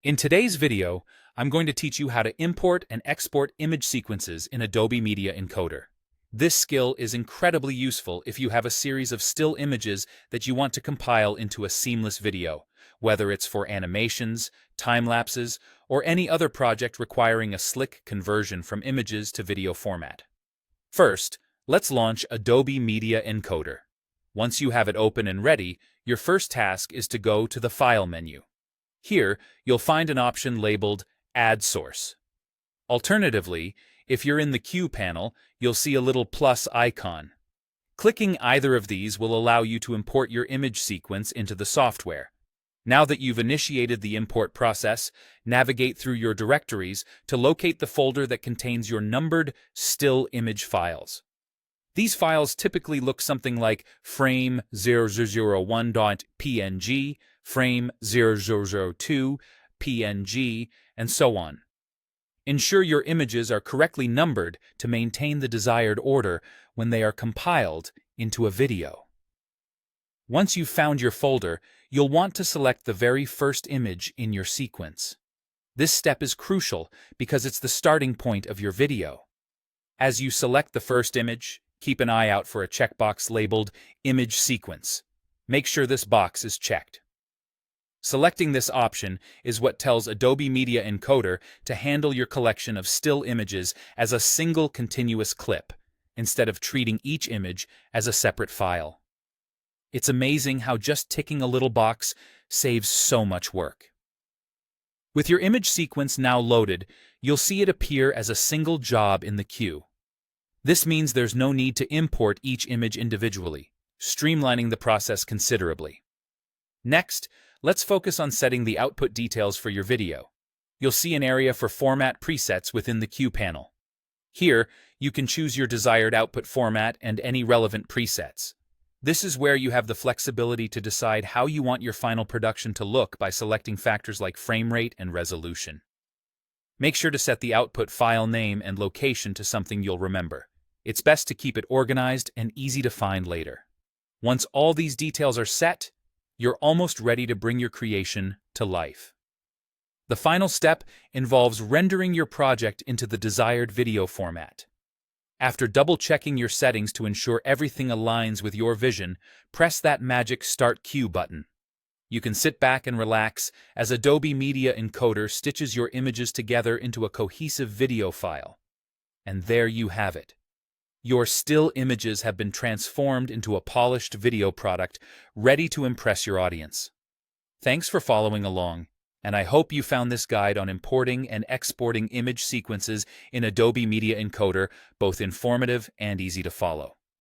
In today's video, I'm going to teach you how to import and export image sequences in Adobe Media Encoder. This skill is incredibly useful if you have a series of still images that you want to compile into a seamless video, whether it's for animations, time-lapses, or any other project requiring a slick conversion from images to video format. First, let's launch Adobe Media Encoder. Once you have it open and ready, your first task is to go to the File menu. Here, you'll find an option labeled Add Source. Alternatively, if you're in the Queue panel, you'll see a little plus icon. Clicking either of these will allow you to import your image sequence into the software. Now that you've initiated the import process, navigate through your directories to locate the folder that contains your numbered still image files. These files typically look something like frame 0001.png, frame 0002, PNG, and so on. Ensure your images are correctly numbered to maintain the desired order when they are compiled into a video. Once you've found your folder, you'll want to select the very first image in your sequence. This step is crucial because it's the starting point of your video. As you select the first image, keep an eye out for a checkbox labeled Image Sequence. Make sure this box is checked. Selecting this option is what tells Adobe Media Encoder to handle your collection of still images as a single continuous clip, instead of treating each image as a separate file. It's amazing how just ticking a little box saves so much work. With your image sequence now loaded, you'll see it appear as a single job in the queue. This means there's no need to import each image individually, streamlining the process considerably. Next, let's focus on setting the output details for your video. You'll see an area for format presets within the Queue panel. Here, you can choose your desired output format and any relevant presets. This is where you have the flexibility to decide how you want your final production to look by selecting factors like frame rate and resolution. Make sure to set the output file name and location to something you'll remember. It's best to keep it organized and easy to find later. Once all these details are set, you're almost ready to bring your creation to life. The final step involves rendering your project into the desired video format. After double-checking your settings to ensure everything aligns with your vision, press that magic Start Queue button. You can sit back and relax as Adobe Media Encoder stitches your images together into a cohesive video file. And there you have it. Your still images have been transformed into a polished video product ready to impress your audience. Thanks for following along, and I hope you found this guide on importing and exporting image sequences in Adobe Media Encoder both informative and easy to follow.